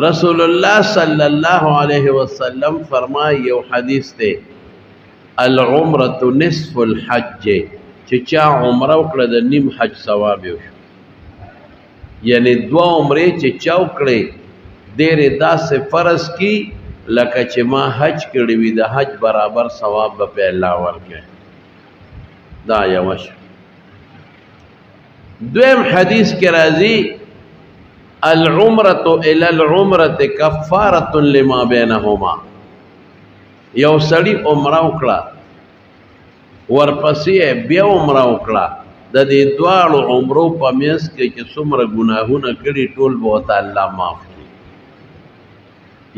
رسول الله صلی الله علیه وسلم فرمای یو حدیث ته العمره نصف الحج چې چا عمره وکړه د نیم حج ثواب یو یعنی دوا عمره چې چا وکړي ډېر داسې فرض کی لکه چې ما حج کړی وي د حج برابر ثواب به الله ورکړي دا یو شی دویم حدیث کې راځي العمره الى العمره کفاره لما بینهما یو سړی عمره وکړه ورپسې بیا عمره وکړه د دې دواړو عمرو په میس کې چې څومره ګناهونه کړي ټول به ورته الله معاف کړي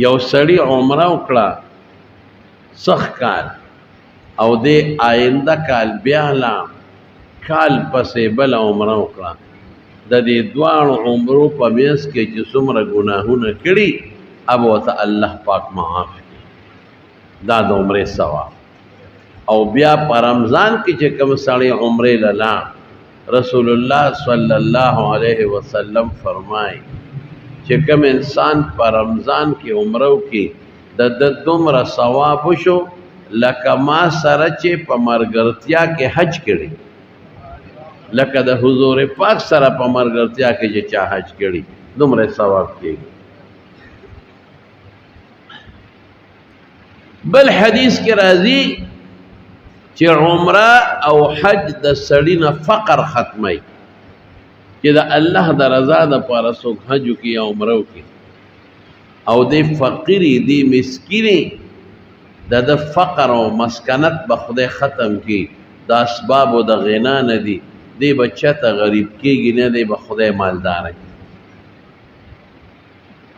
یو سړی عمره وکړه سخ کال او دې آینده کال بیا لا کال پسې بل عمره وکړه د دې دواړو عمرو په میس کې چې څومره ګناهونه کړي اب ورته الله پاک معاف کړي دا د عمرې ثواب او بیا په رمضان کې چې کوم سړی عمرې لاله رسول الله صلی الله علیه وسلم فرمای چې کوم انسان په رمضان کې عمره وکړي د دومره ثواب وشو لکه ما سره چې په مرګرتیا کې حج کړي لکه د حضور پاک سره په مرګرتیا کې چې چا حج کړي دومره ثواب کېږي بل حدیث کې راځي چې عمره او حج د سړی نه فقر ختمي چې د الله د رضا دپاره څوک حج وکړي یا عمره وکړي او دی فقیري دی مسکیني د فقر او مسکنت به خدای ختم کړي د اسبابو د غنا نه دي دی بچه ته غریب کېږي نه دی به خدای مالدار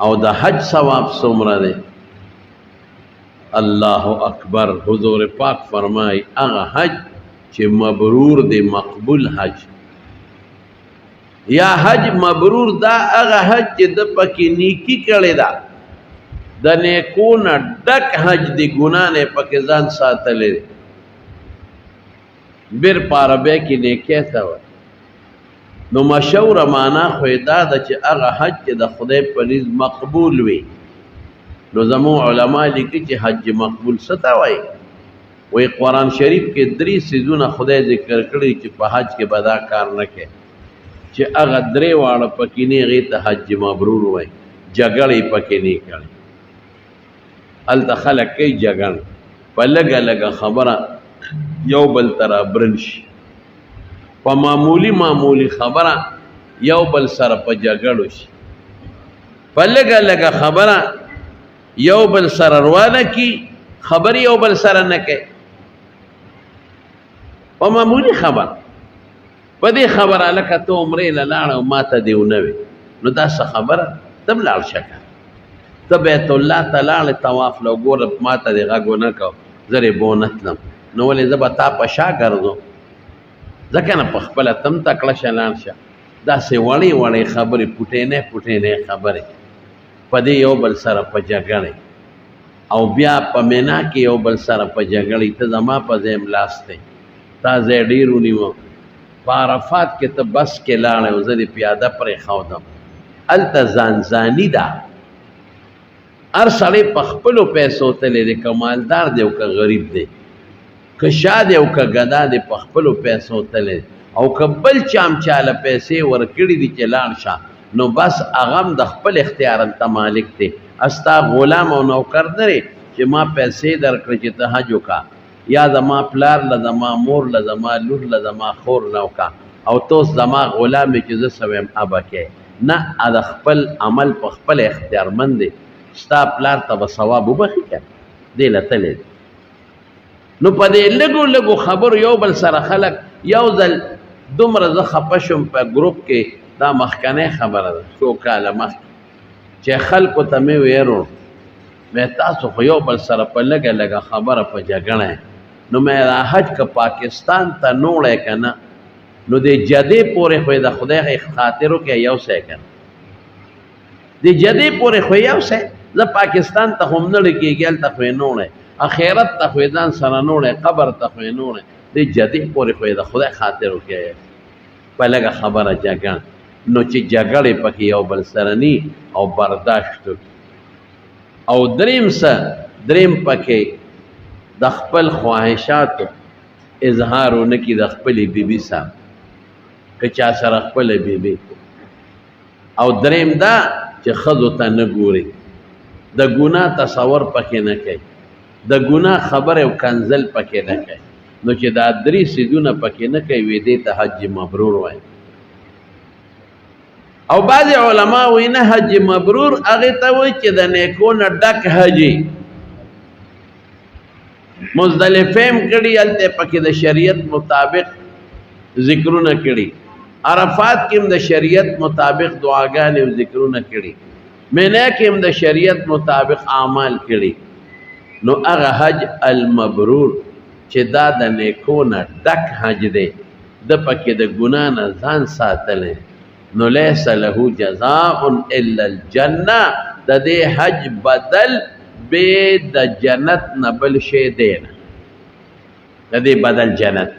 او د حج ثواب څومره دی الله اکبر حضور پاک فرمای هغه حج چې مبرور دی مقبول حج یا حج مبرور دا هغه حج چې د پکې نیکی کړی دا د نیکونه ډک حج دی ګناه نه پکې ځان ساتلی دی بیر پاربه کې نیکی ته وایي نو مشهوره معنا خو یې دا ده چې هغه حج چې د خدای په نزد مقبول وي نو زمو علما لیکي چې حج مقبول څه ته وایي وایي قرآن شریف کې 3 څیزونه خدای ذکر کړي چې په حج کې به دا کار نه کوي چې هغه 3 واړه پکې نه هغې ته حج مبرور وایي جګړې پکې نه کړي هلته خلک کوي جګړه په لږه لږه خبره یو بل تره برن شي په معمولی خبره یو بل سره په جګړو شي په لږه لږه خبره یو بل سره روانه کی خبرې یو بل سره نه کوي په معمولی خبره په دې خبره لکه ته عمرې له لاړه او ما ته دې ونه وي نو دا څه خبره ته م لاړ شه ته بیت الله ته لاړې طواف له وګوره ما ته دې غږ ونه کو زه یې بونه تلم نو ولې زه به تا په شا ګرځو ځکه نه په خپله تم تکړه شه لاړ شه داسې وړې وړې خبرې پټېنې خبرې په دې یو بل سره په جګړې او بیا په مینا کې یو بل سره په جګړې ته زما په ځای ملاس دی تا ځای ډېر ونیوم په عرفات کې ته بس کې لاړې او زه دې پیاده پرېښودم هلته ځانځاني ده هر سړی په خپلو پیسو تللی دی که مالدار دی او که غریب دی که شا دی او که ګدا دی په خپلو پیسو تللی او که بل چام چاله پیسې ورکړي دي چې لاړ شه نو بس هغه د خپل اختیار ته مالک دی استا غلام او نوکر دی چې ما پیسې درکړې چې ته حج وکړه یا زما پلار له زما مور له زما لور له زما خور نه وکړه او ته اوس زما غلام یې چې زه څه ویم ابه کې نه د خپل عمل په خپل اختیارمند دی ستا پلار ته به ثواب وبخي که دی له تللی دی نو په دې لږو لږو خبرو یو بل سره خلک یو ځل دومره زه خفه شوم په ګروپ کې دا مخکنۍ خبره ده څو کاله مخکې چې خلکو ته مې ویرو مې تاسو خو یو بل سره په لږه لږه خبره په جګړه نو مې دا حج که پاکستان ته نوړی که نه نو د جدې پورې خو د خدای خاطر وکړې یو څه که د جدې پورې خو یو څه زه پاکستان ته خو هم نه لګېږي هلته خو یې نوړی اخرت ته خو یې ځان سره نوړی قبر ته خو یې نوړی د جدې پورې خو یې د خدای خاطر وکړې په لږه خبره جګړه نو چې جګړې پکې یو بل سره ني او برداشت او دریم پکې د خپل خواهشاتو اظهار ونکي د خپلې بیبي سره که چا سره خپله بیبي او دریم دا چې ښځو ته نه ګوري د ګناه تصور پکې نه کوي د ګناه خبر او کنزل پکې نه کوي نو چې دا درې سیدونه پکې نه کوي وې دې ته حج مبرور وایي او بعض علما وایي نه حج مبرور هغې ته وایي چې د نیکو نه ډک حجي مزدلفه هم کړي هلته پکې د شریعت مطابق ذکرونه کړي عرفات کې هم د شریعت مطابق دعاګانې او ذکرونه کړي منی کې هم د شریعت مطابق اعمال کړي نو هغه حج المبرور چې دا د نیکو نه ډک حج دی د پکې د ګناه نه ځان ساتلی نو لیس له جزاء الا الجنه د دې حج بدل بے د جنت نه بل شی دی نه د دې بدل جنت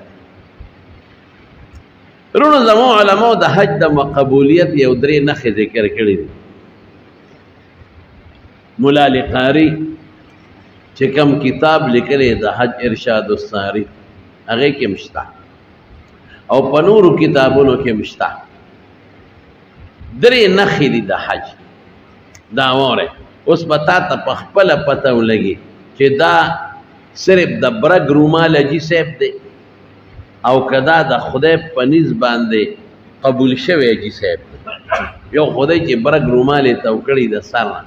رونو زمو علماء د حج د مقبولیت یو درې نښې ذکر کړي دي مولا علی قاری چې کوم کتاب لیکلی د حج ارشاد الساری هغې کې مشته او په نورو کتابونو کې مشته درې نښې دي د حج دا واورئ اوس به تا ته په خپله پته ولګي چې دا صرف د برګ رومال حاجي صاحب دی او که دا د خدای په نیز باندې قبول شوی حاجي صاحب دی یو خدای چې برګ رومال یې تو کړي د سر نه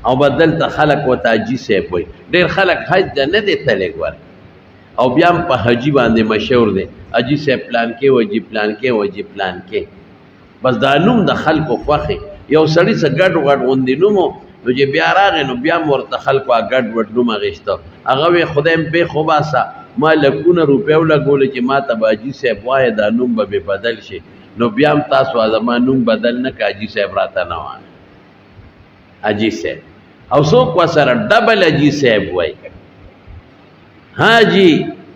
او بدل ته خلق ورته حاجي صاحب وایي ډېر خلک حج ته نه دی تللی ګوره او بیا هم په حاجي باندې مشهور دی حاجي صاحب پلانکې وجي پلانکې وجي پلانکې بس دا نوم د خلکو خوښې یو سړي څه ګډ وډ غوندې نوم نو چې بیا راغی نو بیا هم ورته خلکو ګډ وډ نوم اخېسته هغه وی خدای م بېخ وباسه ما لکونه روپۍ ولګولې چې ما ته به حاجي صاحب وایه دا نوم به مې بدل شي نو بیا هم تاسو زما نوم بدل نه که حاجي صاحب راته نه وایه حاجي صاحب او څوک ورسره ډبل حاجي صاحب وایي حاجي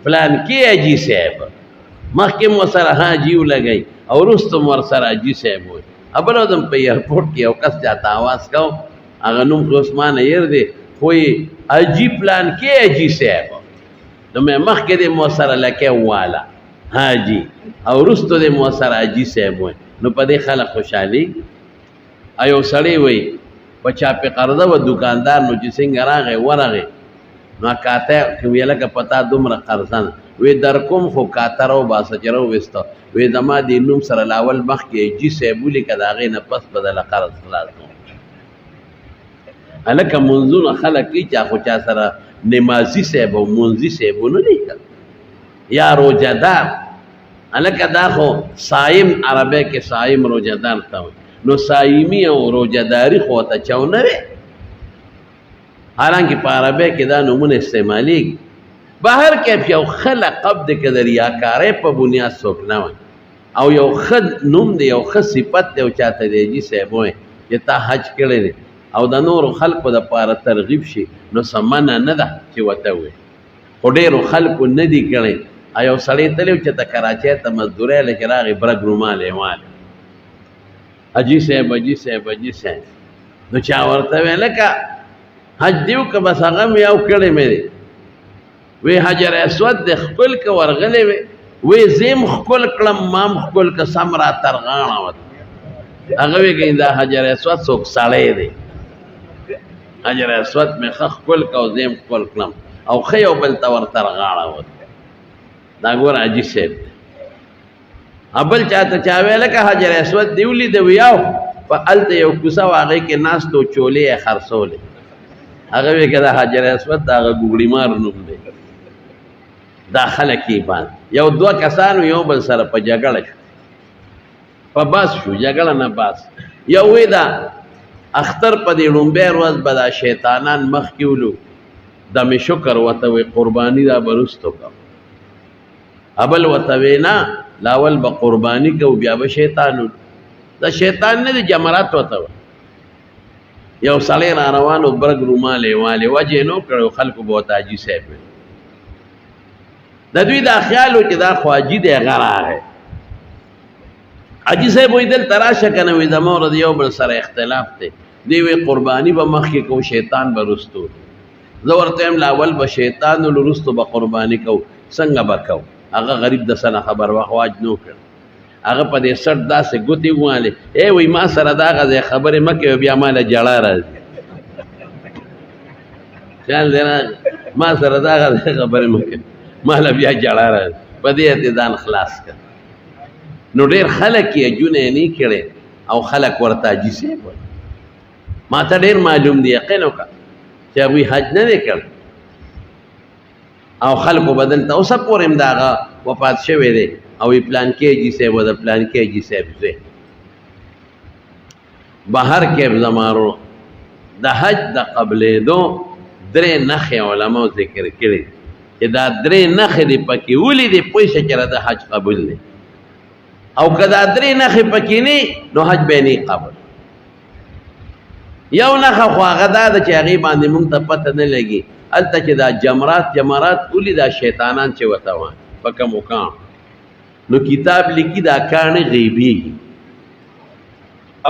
پلانکې حاجي صاحب مخکې م ورسره حاجي ولګئ او وروسته م ورسره حاجي صاحب وایي بل ورځ په ایرپورټ کې یو کس چاته اواز کو هغه نوم خو اوس ما نه هېر دی خو یې حاجي پلانکې حاجي صاحب نو مې مخکې دې م ورسره لکۍ وواله حاجي او وروسته دې م ورسره حاجي صاحب وایي نو په دې خلک خوشحالي یو سړی وایي په چاپې قرضه و دوکاندار نو چې څنګه راغی ورغی نو کاته ویې لکه په تا دومره قرضه نه وی در کوم خو کاته راوباسه چې راوویسته وی زما دې نوم سره لاول مخکې حاجي صاحب ولیکه د هغې نه پس به دله قرض خلاص کړم هلکه منځونه خلک کوي چا خو چا سره نمازي صاحب او منځي صاحب ونه لیکل یا روجهدار هلکه دا خو صایم عربی کې صایم روجهدار ته وایي نو صایمي او روجهداري خو ورته چاونه وی حالانکه په عربی کې دا نومونه استعمالیږي بهر کیف یو ښه لقب دی که د ریاکارۍ په بنیاد څوک نه وایي او یو ښه نوم دی یو ښه صفت دی او چاته د حاجي صاحب وایي چې تا حج کړی دی او د نورو خلکو دپاره ترغیب شي نو څه منع نه ده چې ورته ووایي خو ډېرو خلکو نه دي کړی یو سړی تللی و چې ته کراچۍ ته مزدورۍ له چې راغی برګ رومال یې والی حاجي صاحب حاجي صاحب حاجي صاحب نو چا ورته وی لکه حج دیو که بس هغه مې یو کړی مې دی وی حجر اسود د خپل که ورغلی وی وی زیم خپل کړم مام خپل که سم را ترغاړه وت هغه وی که دا حجر اسود څوک سړی دی حجر اسود مې ښه خپل که او زیم خپل کړم او ښه یو بل ته ور ترغاړه وت دا ګوره حاجي صاحب دی بل چاته چا وی لکه حجر اسود دی ولیده وی یو په هلته یو کوڅه و هغې کې ناست و چولې یې خرڅولې هغه وی که دا حجر اسود د هغه ګوګړي مار نوم دی دا خلک یې باندې یو دوه کسانو یو بل سره په جګړه شو په بس شو جګړه نه بس یو وی دا اختر په دې لومبۍ ورځ به دا شیطانان مخکې ولو دم شکر ورته وی قرباني دا به وروستو کوم بل ورته وی نه لاول به قرباني کوو بیا به شیطان دا شیطان نه دی جمرات ورته وی یو سړی را روان و برګ رومال یې والې وجه یې نو کړی خلکو به ورته حاجي صاحب وی د دوی دا خیال و چې دا خو حاجي دی هغه راغی حاجی صاحب وی دل تراشه کنه وی د مور د یو بل سره اختلاف دی دی وی قربانی به مخکې کو شیطان به رستو زه ورته یم لاول به شیطان ولرستو به قربانی کو څنګه به کو هغه غریب د سنه خبر واخواج نو کړ هغه په دې سټ داسې ګوتې واله ای وی ما سره دا غزه خبرې مکه بیا مال جړه راځي چل دینا ما سره دا غزه خبرې مکه مال بیا جړه راځي په دې اتدان خلاص کړ نو ډیر خلک یې جونه نه کړي او خلک ورته جیسه ما ته ډیر معلوم دی یقین وکړه چې وی حج نه کړ او خلکو بدل ته اوسه پورې مداغه وفات شوی دی او پلان کې جیسه و د پلان کې جیسه به بهر کې زمارو د حج د قبلې دو درې نخې علماء ذکر کړي چې دا درې نخې دی پکې ولې دی پوښتنه کړه د حج قبول دی او کدا درې نخې پکې نه نو حج به نه قبول یو نخه خو هغه دا چې هغه باندې مونږ ته پته نه لګي الته چې دا جمرات ولې دا شیطانان چې وته وان پکه مقام نو کتاب لیکي دا کانه غیبی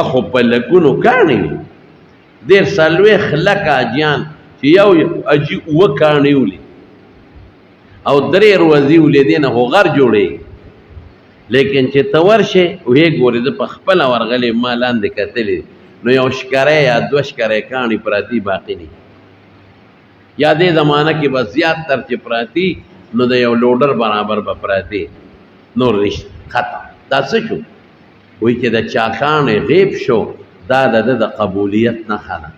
اخو په لګونو کانه ډیر سلوي خلک اجیان چې یو اجي وکانه ولي او درې ورځې ولې دینه هو غر جوړي لیکن چې تورشه وې ګورې د پخپل ورغلې مالاندې کتلې نو یو شکره یا دو شکره کانی پراتی باقی نہیں یا دے زمانہ کی بس زیاد تر چی پراتی نو دا یو لوڈر برابر با پراتی نو رشت ختم دا سشو وی که دا چاکان غیب شو دا دا قبولیت نخلا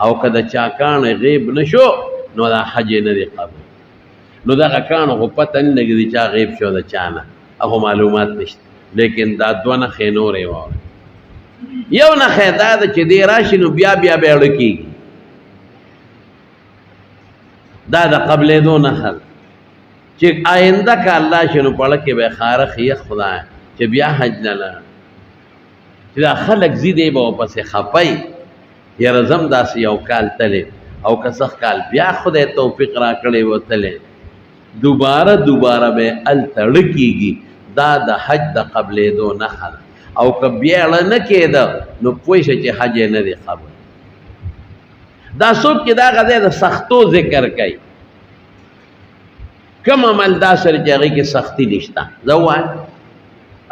او که دا چاکان غیب نشو نو دا حج ندی قبول نو دا کانو خو پتہ نہیں لگی دی چا غیب شو دا چانا اخو معلومات نشت لیکن دا دوانا خینور ایوار یو نه خیدا د چې دی راشي نو بیا بیا به اړکی دا د قبلې دو نه خل چې آینده کا الله شنو پړه کې به خارخ یې خدای چې بیا حج نه چې دا خلک زیدې به پسې خپای یا رزم داس یو کال تله او کسخ کال بیا خدای توفیق را کړې وتله دوباره به ال تړکیږي دا د حج د قبلې دو نه خل او که بیاړه نه کېده نو پوه شه چې حج نه دی قبول دا څوک چې دا غځای د سختو ذکر کوي کوم عمل دا سره چې هغې کې سختي نشته زه وایم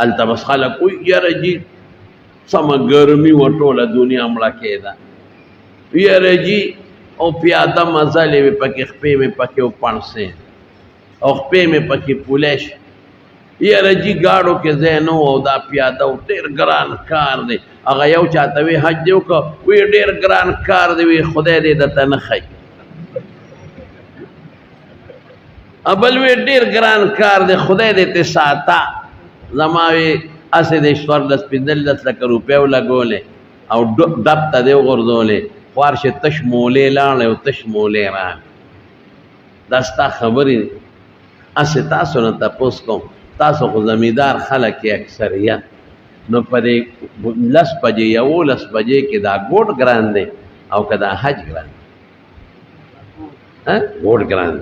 هلته بس خلک وایي یاره جي سمه ګرمي وه ټوله دنیا مړه کېده یاره جي او پیاده مزلې مې پکې خپې مې پکې وپړسې او خپې مې پکې پولیش یاره جی گاڑو کې زینو او دا پیاده او ډیر ګران کار دی هغه یو چاته وی حج دی وکړه وی ډیر ګران کار دی وی خدای دې درته نه ښایي ابل وی ډیر ګران کار دی خدای دې ته ساته زما وی اسې د څوارلس پنځلس لکه روپۍ ولګولې او ډب ته دې وغورځولې خوارشه تش مولې لاړې او تش مولې راغلې دا ستا خبرې اسې تاسو نه تپوس کوم تاسو خو زمیدار خلک کې اکثریت نو په دې 10 بجې یا 11 بجې کې دا ګوټ ګران دی او که دا حج ګران ګوټ ګران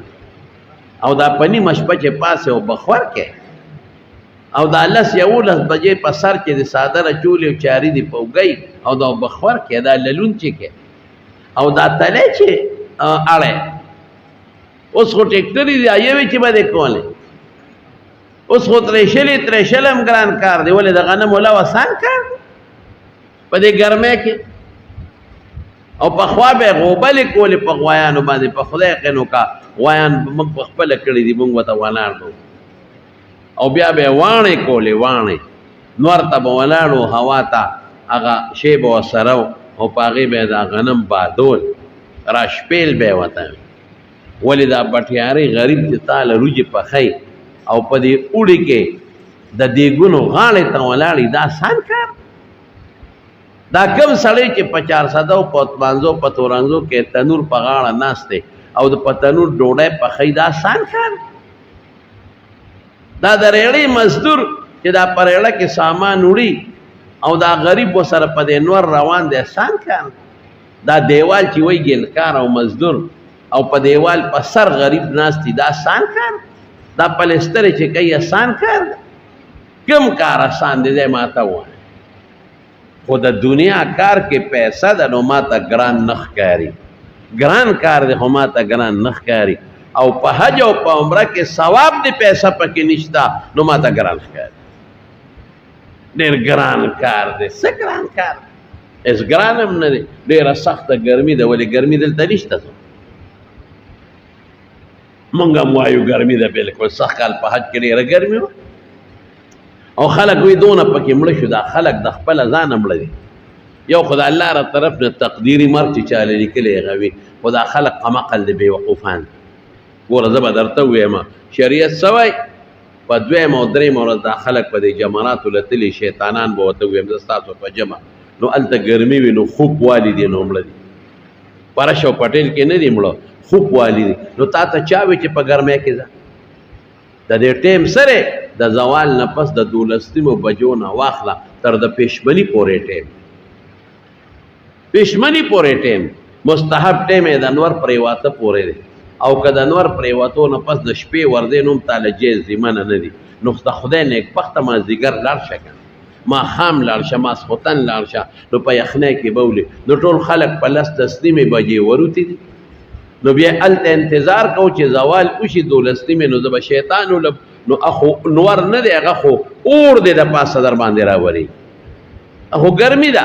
او دا په نیمه شپه چې پاسې او بخور کې او دا 10 یا 11 بجې په سر کې د صادره چولې او چاري دی پوګي او دا بخور کې دا للون چې کې او دا تلې چې اړه اوس خو ټیکټری دی ایوي چې باندې کوله اوس خو ترشلم ګران کار دی ولې د غنم ولا وسان کار په دې ګرمه کې او په خوا به غوبل کولې په غویانو باندې په خدای قنو کا غویان موږ په خپل کړی دی موږ وته ولاړو او بیا به وانه کولې وانه نور ته ولاړو هوا ته هغه شی به سره او پاغي به دا غنم بادول راشپیل به وته ولې دا بټیاري غریب چې تعالی روجي په خی او په دې اوړي کې د دیګونو غاړې ته ولاړې دا آسان کار دا کم سړی چې په 400 او 500 په تورانزو کې تنور په غاړه ناشته او د پتنور ډوډۍ په خی دا آسان کار دا د ریړې مزدور چې دا پرېړه کې سامان وړي او دا غریب وسره په دې نور روان دي آسان کار دا دیوال چې وای ګلکار او مزدور او په دیوال په سر غریب ناشتي دا آسان کار دا پلستر چې کوي آسان کار کم کار آسان دي ما ته وایي خو د دنیا کار کې پیسه ده نو ما ته ګران نه ښکاري، ګران کار دی خو ما ته ګران نه ښکاري، او په حج او په عمره کې ثواب دی پیسه پکې نشته نو ما ته ګران ښکاري. ډېر ګران کار دی. څه ګران کار دی؟ اس ګران هم نه دی، ډېره سخته ګرمي ده. ولې ګرمي دلته نشته؟ مونږ هم وایو ګرمي ده، بلکل سخت کال په حج کې ډېره ګرمي وه او خلک وایي دونه پکې مړه شو. دا خلک د خپله ځانه مړه دي. یو خو د الله را طرف نه تقدیري مرګ چې چاله لیکلی هغه وي، خو دا خلک قمقل دي، بېوقوفان. ګوره زه به درته ووایم شریعت څه وایي. په دویم او درېیم ورځ دا خلک په دې جمراتو له تلي شیطانان به ورته ووایم زه ستاسو په جمع، نو هلته ګرمي وي نو خوب والي دي نو مړه دي. پرش او پټیل کې نه دي مړه، خوب والي دي. نو تا ته چا وي چې په ګرمۍ کې ځه؟ د دې ټیم سره د زوال نه پس د 12 بجو نه واخله تر د پېشمني پورې ټیم، پېشمني پورې ټیم مستحب ټیم یې د انور پرېواته پورې دی. او که د انور پرېواتو نه پس د شپې وردی نوم تاله جیز دي، منه نه دي. نو د خدای نیکبخته مازدیګر لاړ شه که ماښام لاړ شه، ماسخوتن لاړ شه، نو په یخنۍ کې به ولې نو ټول خلک په 10 بجې وروتي دي. نو بیا هلته انتظار کو چې زوال وشي 12 نو زه به شیطان ولم. نو اخو نور نه دی، هغه خو اور دی د پاسه در باندې راوري، اخو ګرمي ده.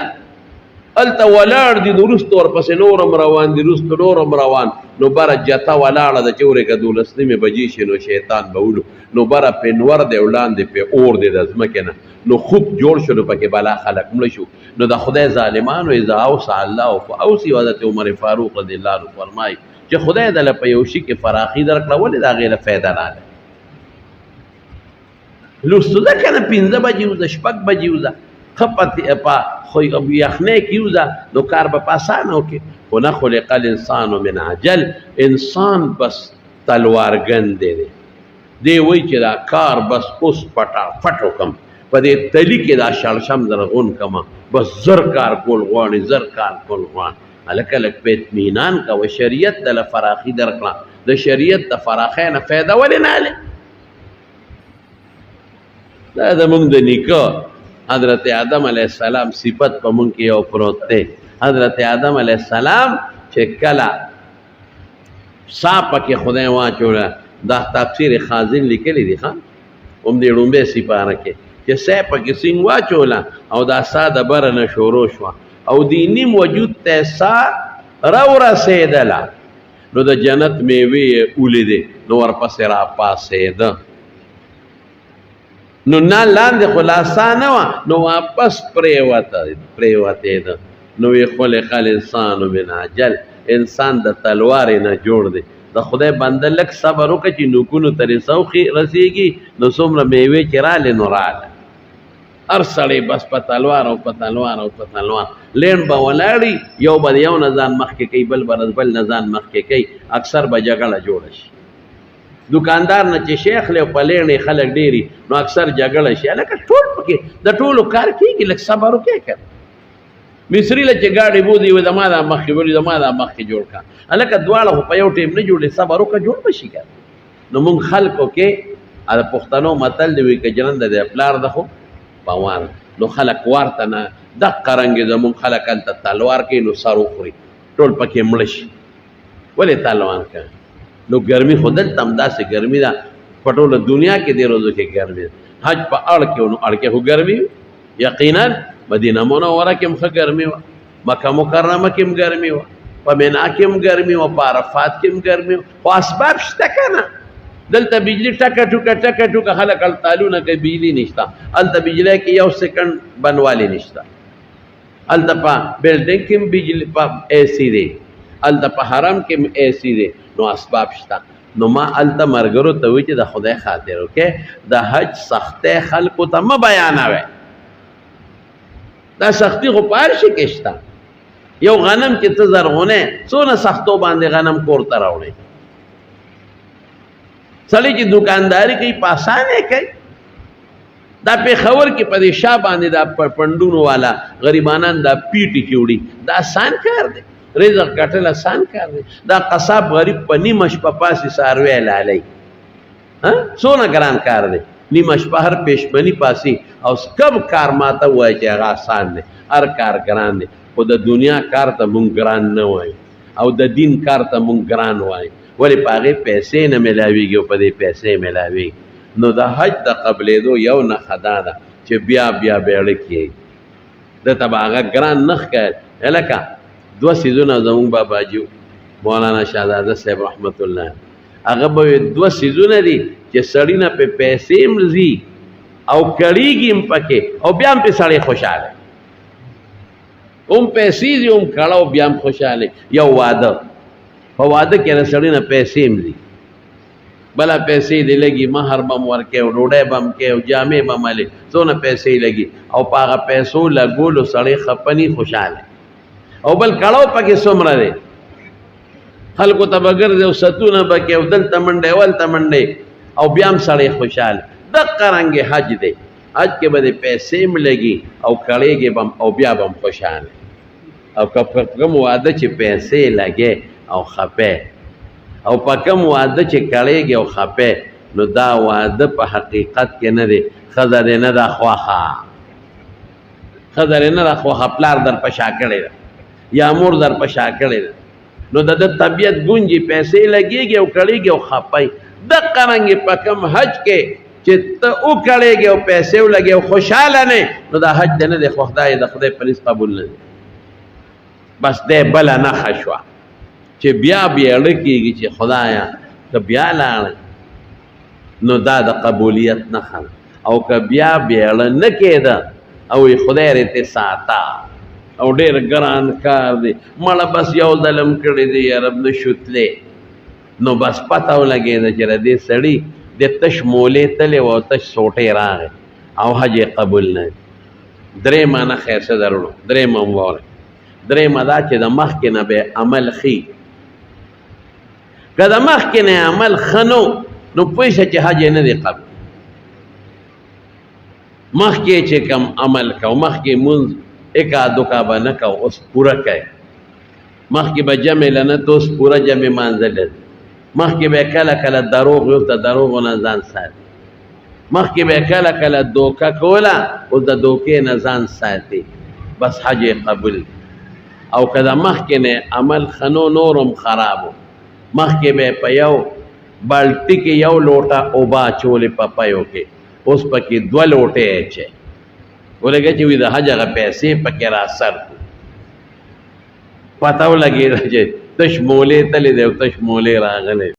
هلته ولاړ دي نو وروسته ورپسې نورم روان دي، وروسته نورم روان. نو بره جته ولاړه ده چې ورېږه 12 بجې شي نو شیطان به ولو. نو بره پې نور دی وړاندې پې اور دی د ځمکې نه. نو خوب جوړ شو، نو پکې بلا خلک مړه شو. نو د خدای ظالمانو اذا اوسع الله فاوصي، حضرت عمر فاروق رضی الله عنه فرمایي چې خدای دله په یو شي کې فراخي درکړه ولې د هغې له فایده راغله. لوستو ده که نه 5 بجې وځه 6 بجې وځه ښه په یخنۍ کې وځه نو کار به په اسانه وکړې. خو نه خلق الانسان من عجل، انسان بس تلوارګن دی. دی وایي چې دا کار بس اوس فټافټ وکړم، په دې تلي کې دا شړشم زرغون کړمه، بس زر کار کول غواړي، زر کار کول غواړي. هلکه لږ په اطمینان کوه، شریعت دله فراخي درکړه. د شریعت د فراخۍ نه فایده ولې نه هلې؟ دا زمونږ د نیکه حضرت آدم علیه السلام صفت په مونږ کې یو پروت دی. حضرت آدم علیه السلام چې کله سا پکې خدای واچوله، دا تفسیر خازن لیکلی دی ښه هم دې ړومبۍ سپاره کې چې سا پکې سینګ واچوله او دا سا د بره نه شروع شوه او دې نیم وجود ته سا راورسېدله، نو د جنت میوې یې ولیدې نو ورپسې راپاڅېده. نو نه لاندې خلاصه نه وه، نو واپس پرېوتېده. نو وی خلق الانسان من عجل، انسان د تلوارې نه جوړ دی. د خدای بنده لږ صبر وکړه چې نوکونو ته رسېږي نو څومره میوې چې رالې نو راله. هر سړی بس په تلوار او په تلوار او په تلوار لین به ولاړي، یو به د یو نه ځان مخکې کوي، بل به بل نه ځان مخکې کوي، اکثر به جګړه جوړه شي. دکاندار نه چې شیخ لی په لیڼې خلک ډېري نو اکثر جګړه شي. هلکه ټول پکې د ټولو کار کېږي، لږ صبر وکړې که مصري له چې ګاډې بودي وي زما دا مخکې ولي زما دا مخکې جوړ کړه. هلکه دواړه خو په یو ټیم نه جوړې، صبر وکړه جوړ به شي که. نو مونږ خلکو کې د پښتنو متل دی وایي که جننده دی پلار ده خو باور، نو خلک ورته نه دقه رنګې زمونږ خلک هلته تلوار کوي نو سر وخوري ټول پکې مړه شي. ولې تلوار کوي؟ نو ګرمي خو دلته هم داسې ګرمي ده، په ټوله دنیا کې دې روزو کې ګرمي ده. حج په اړ کې نو اړ کې خو ګرمي وي، یقینا مدینه منوره کې هم ښه ګرمي وه، مکه مکرمه کې هم ګرمي وه، په مینا کې هم ګرمي وه، په عرفات کې هم ګرمي وه. خو اسباب شته که نه؟ دلته بجلي ټکه ټوکه خلک هلتالونه کوي، بجلي نشته. هلته بجلی کې 1 سیکنډ بنوالی نشته. هلته په بلډینګ کې هم بجلي په اے سی دی، هلته په حرم کې هم اے سی دی. نو اسباب شته. نو ما هلته ملګرو ته وایي چې د خدای خاطر وکړئ، د حج سختۍ خلکو ته مه بیانوئ. دا سختی خو په هر شي کې شته. یو غنم چې ته زرغونی څونه سختو باندې غنم کور ته راوړې. سړی چې دکانداري کوي په اسانه کوي. دا پېښور کې په دې شا باندې دا پنډونو والا غریبانان دا پیټي چې وړي دا آسان کار دی، رزق ګټل آسان کار دی. دا قصاب غریب په نیمه شپه پاسې څاروی لالی، څونه ګران کار دی. نیمه شپه هر پېشمني پاسې او کم کار ماته ووایي چې هغه آسان دی. هر کار ګران دی خو د دنیا کار ته مونږ ګران نه وایو او د دین کار ته مونږ ګران وایو ولې په هغې پیسې نه میلاویږي او په دې پیسې میلاویږي نو د حج د قبلېدو یو نښه دا ده چې بیا بیا بیړه کېږي دته به هغه ګران نه ښکاري لکه دوه څیزونه زمونږ باباجي مولانا شهزاده صاحب رحمت الله هغه به دوه څیزونه دي چې سړي نه پې پیسې هم ځي او کړیږي هم پکې او بیا هم پې سړی خوشحاله هم پیسې ځي هم کړه او بیا هم خوشحاله یو واده په واده کې د سړي نه پیسې هم ځي بله پیسې دې لګي مهر به م ورکوې او ډوډۍ به م کوې او جامې به م هلې څونه پیسې لګي او په هغه پیسو لګولو سړی خفه ني خوشحاله او بل کړو پکې څومره دی خلکو ته به ګرځي او ستونه به کوې او دلته منډې ولته منډې او بیا هم سړی خوشحاله دقه رنګې حج دی حج کې به دې پیسې هم لګي او کړېږي به او بیا به هم خوشحاله او که په کوم واده چې پیسې لګې او خپې او په کوم واده چې کړېږي او خپې نو دا واده په حقیقت کې نه دی ښځه دې نه ده خوښه ښځه دې نه ده خوښه پلار در په شا کړې ده یا مور در په شا کړې ده نو د ده طبیعت ګونجي پیسې لګېږي او کړېږي او خپی دقه رنګې په کوم حج کې چې ته وکړېږي او پیسې ولګې او خوشحاله نه نو دا حج دی نه دی خو خدای د خدای په نس قبول نه دی بس دی بله نښه شوه چې بیا بیړه کېږي چې خدایه که بیا لاړې نو دا د قبولیت نښه ده او که بیا بیړه نه کېده او خدای رې ساته او ډېر ګران کار دی مړه بس یو ظلم کړی دی یا رب نه شوتلې نو بس پته ولګېده چې د دې سړي د تش مولې تلې و او تش سوټې راغې او حج یې قبول نه دی درېیمه نښه یې څه درلو درېیمه هم واورئ درېیمه دا چې د مخکې نه به عمل ښي که د مخکې نه عمل ښه نو پوه شه چې حج یې نه دی قبول مخکې چې کم عمل کو مخکې مونځ اکا دوکا به نه کو اوس پوره کوي مخکې به جمع لنه ته اوس پوره جمع مانځلی مخکې به کله کله دروغ یو ته دروغو نه ځان ساتي مخکې به کله کله دوکه کوله اوس د دوکې نه ځان ساتي بس حج یې قبول او که د مخکې نه عمل ښه نو نور هم خراب و مخکې به په یو بالټي کې یو لوټه اوبه اچولې په پیو کې اوس پکې دوه لوټې اچوي ولګه چې وي د حج هغه پیسې پکې را سر پته ولګېده چې تش مولې تللی دی او تش مولې راغلی